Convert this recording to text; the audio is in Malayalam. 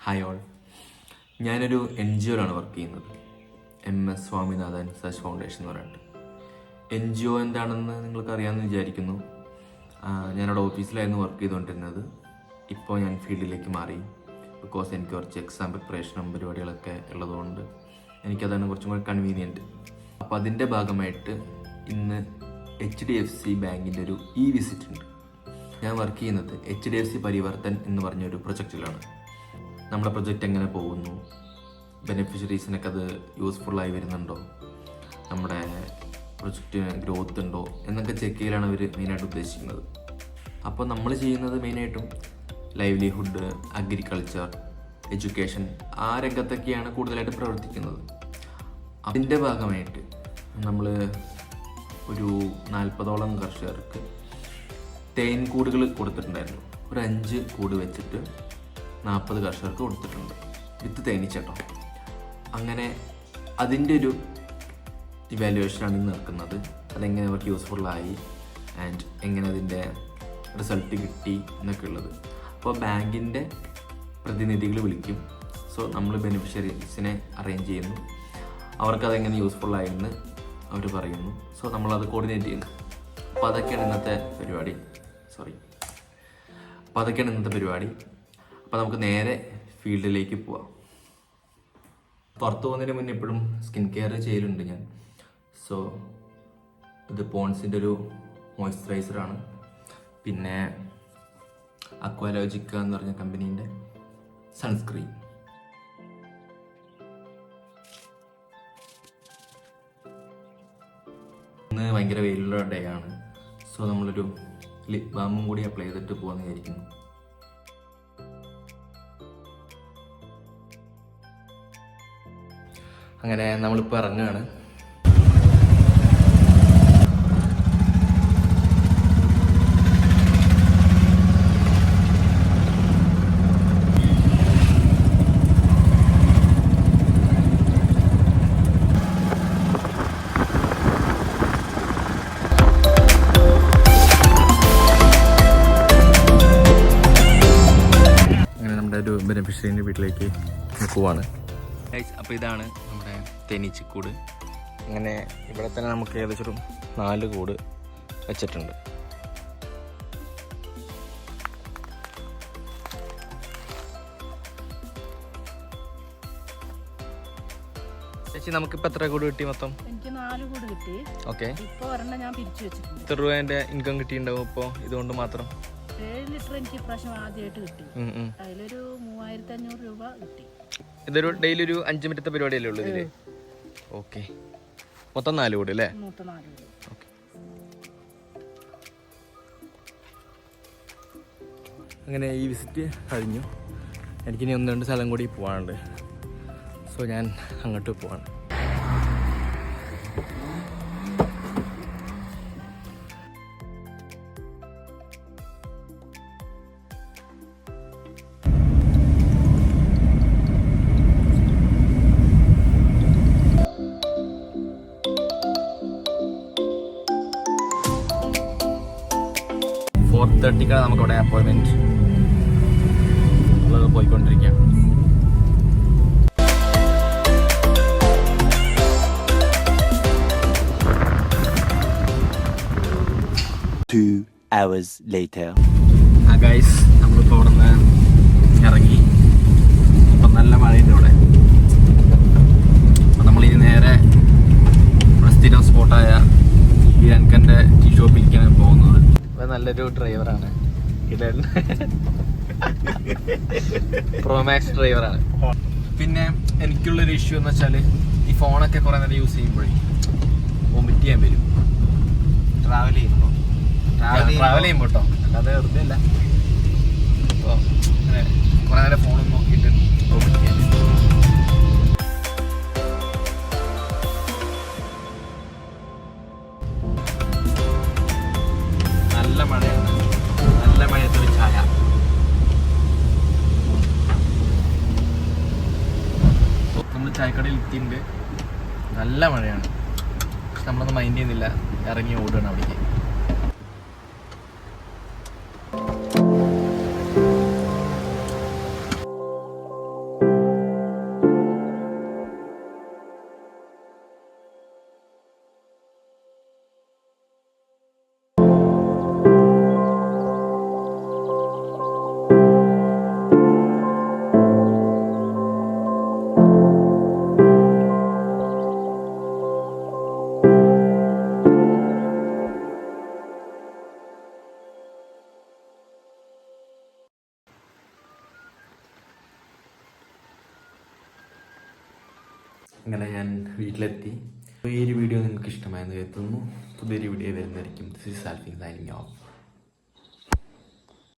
Hi all. ഞാനൊരു NGOയിലാണ് വർക്ക് ചെയ്യുന്നത്. MS സ്വാമിനാഥൻ റിസർച്ച് ഫൗണ്ടേഷൻ എന്ന് പറഞ്ഞിട്ട്. NGO എന്താണെന്ന് നിങ്ങൾക്ക് അറിയാമെന്ന് വിചാരിക്കുന്നു. ഞാനവിടെ ഓഫീസിലായിരുന്നു വർക്ക് ചെയ്തുകൊണ്ടിരുന്നത്. ഇപ്പോൾ ഞാൻ ഫീൽഡിലേക്ക് മാറി. ബിക്കോസ് എനിക്ക് കുറച്ച് എക്സാം പ്രിപ്പറേഷനും പരിപാടികളൊക്കെ ഉള്ളതുകൊണ്ട് എനിക്കതാണ് കുറച്ചും കൂടി കൺവീനിയൻറ്റ്. അപ്പോൾ അതിൻ്റെ ഭാഗമായിട്ട് ഇന്ന് HDFC ബാങ്കിൻ്റെ ഒരു വിസിറ്റ് ഉണ്ട്. ഞാൻ വർക്ക് ചെയ്യുന്നത് HDFC പരിവർത്തൻ എന്ന് പറഞ്ഞൊരു പ്രൊജക്റ്റിലാണ്. നമ്മുടെ പ്രൊജക്റ്റ് എങ്ങനെ പോകുന്നു, ബെനിഫിഷ്യറീസിനൊക്കെ അത് യൂസ്ഫുള്ളായി വരുന്നുണ്ടോ, നമ്മുടെ പ്രൊജക്റ്റിന് ഗ്രോത്ത് ഉണ്ടോ എന്നൊക്കെ ചെക്ക് ചെയ്യലാണ് അവർ മെയിനായിട്ട് ഉദ്ദേശിക്കുന്നത്. അപ്പോൾ നമ്മൾ ചെയ്യുന്നത് മെയിനായിട്ടും ലൈവ്ലിഹുഡ്, അഗ്രികൾച്ചർ, എഡ്യൂക്കേഷൻ ആ രംഗത്തൊക്കെയാണ് കൂടുതലായിട്ട് പ്രവർത്തിക്കുന്നത്. അതിൻ്റെ ഭാഗമായിട്ട് നമ്മൾ ഒരു 40ഓളം കർഷകർക്ക് തേൻ കൂടുകൾ കൊടുത്തിട്ടുണ്ടായിരുന്നു. ഒരു 5 കൂട് വെച്ചിട്ട് 40 കർഷകർക്ക് കൊടുത്തിട്ടുണ്ട്, വിത്ത് തേനീച്ചട്ടോ. അങ്ങനെ അതിൻ്റെ ഒരു ഇവാലുവേഷനാണ് ഇന്ന് നടക്കുന്നത്. അതെങ്ങനെ അവർക്ക് യൂസ്ഫുള്ളായി ആൻഡ് എങ്ങനെ അതിൻ്റെ റിസൾട്ട് കിട്ടി എന്നൊക്കെ ഉള്ളത്. അപ്പോൾ ബാങ്കിൻ്റെ പ്രതിനിധികൾ വിളിക്കും. സോ നമ്മൾ ബെനിഫിഷ്യറീസിനെ അറേഞ്ച് ചെയ്യുന്നു. അവർക്കതെങ്ങനെ യൂസ്ഫുള്ളായെന്ന് അവർ പറയുന്നു. സോ നമ്മളത് കോർഡിനേറ്റ് ചെയ്യുന്നു. അപ്പോൾ അതൊക്കെയാണ് ഇന്നത്തെ പരിപാടി. അപ്പോൾ നമുക്ക് നേരെ ഫീൽഡിലേക്ക് പോവാം. പുറത്ത് പോകുന്നതിന് മുന്നേ എപ്പോഴും സ്കിൻ കെയർ ചെയ്യലുണ്ട് ഞാൻ. സോ ഇത് പോൺസിൻ്റെ ഒരു മോയ്സ്ചറൈസറാണ്. പിന്നെ അക്വാലോജിക്ക എന്ന് പറഞ്ഞ കമ്പനീൻ്റെ സൺസ്ക്രീൻ. ഇന്ന് ഭയങ്കര വെയിലുള്ള ഡേ ആണ്. സോ നമ്മളൊരു ലിപ് ബാമും കൂടി അപ്ലൈ ചെയ്തിട്ട് പോകാമെന്ന് വിചാരിക്കുന്നു. അങ്ങനെ നമ്മളിപ്പോൾ ഇറങ്ങുകയാണ്. ഒരു ബെനിഫിഷ്യറിൻ്റെ വീട്ടിലേക്ക് പോവാണ്. അപ്പോൾ ഇതാണ് നമ്മുടെ തേനീച്ചക്കൂട്. അങ്ങനെ ഇവിടെ തന്നെ നമുക്ക് ഏകദേശം ഒരു 4 കൂട് വെച്ചിട്ടുണ്ട്. ചേച്ചി നമുക്കിപ്പോൾ എത്ര കൂട് കിട്ടി മൊത്തം? എനിക്ക് 4 കൂട് കിട്ടി. ഓക്കെ. ഇപ്പോൾ ഒരെണ്ണം ഞാൻ പിരിച്ചു വെച്ചിട്ടുണ്ട്. എത്ര രൂപേൻ്റെ ഇൻകം കിട്ടിയിട്ടുണ്ടാവും ഇപ്പോൾ ഇതുകൊണ്ട് മാത്രം? 7 ലിറ്റർ എനിക്ക് ഇപ്രാവശ്യം ആദ്യമായിട്ട് കിട്ടി. അതിലൊരു 3500 രൂപ കിട്ടി. ഇതൊരു ഡെയിലി ഒരു 5 മിനിറ്റത്തെ പരിപാടിയല്ലേ ഉള്ളൂ ഇതില്? ഓക്കെ. മൊത്തം 4 കൂടി അല്ലേ? മൊത്തം 4 കൂടി. ഓക്കെ. അങ്ങനെ ഈ വിസിറ്റ് കഴിഞ്ഞു. എനിക്കിനി 1-2 സ്ഥലം കൂടി പോകാനുണ്ട്. സോ ഞാൻ അങ്ങോട്ട് പോവാണ്. .30 നമുക്കവിടെ അപ്പോയിൻമെൻറ്റ് ഉള്ളത് പോയിക്കൊണ്ടിരിക്കുകയാണ്. ഗൈസ് നമ്മളിപ്പോൾ അവിടെ നിന്ന് ഇറങ്ങി. ഇപ്പം നല്ല മഴയുണ്ട് ഇവിടെ. അപ്പം നമ്മളിനി നേരെ സ്ഥിരം സ്പോട്ടായ ഈ അൻകൻ്റെ ടീ ഷോപ്പിലേക്കാണ് പോകുന്നത്. നല്ലൊരു ഡ്രൈവറാണ് ഇടൻ, പ്രോമാക്സ് ഡ്രൈവറാണ്. പിന്നെ എനിക്കുള്ളൊരു ഇഷ്യൂ എന്ന് വെച്ചാൽ ഈ ഫോണൊക്കെ കുറേ നേരം യൂസ് ചെയ്യുമ്പോഴേ വൊമിറ്റ് ചെയ്യാൻ വരും ട്രാവൽ ചെയ്യുമ്പോൾ കേട്ടോ, അല്ലാതെ വെറുതെ അല്ല. അപ്പോൾ അങ്ങനെ കുറേ നേരം ഫോണൊന്നും നോക്കിയിട്ട് വൊമിറ്റ് ചെയ്യാൻ വരും. നല്ല മഴയാണ്, നല്ല മഴയത്തൊരു ചായ. നമ്മൾ ചായക്കടയിൽ എത്തിയിട്ടുണ്ട്. നല്ല മഴയാണ്, പക്ഷെ നമ്മളൊന്നും മൈൻഡ് ചെയ്യുന്നില്ല, ഇറങ്ങി ഓടുകയാണ് അവിടേക്ക്. അങ്ങനെ ഞാൻ വീട്ടിലെത്തി. ഈ ഒരു വീഡിയോ നിങ്ങൾക്ക് ഇഷ്ടമായെന്ന് കരുതുന്നു. പുതിയൊരു വീഡിയോ വരുന്നതായിരിക്കും. This is Salfin signing of.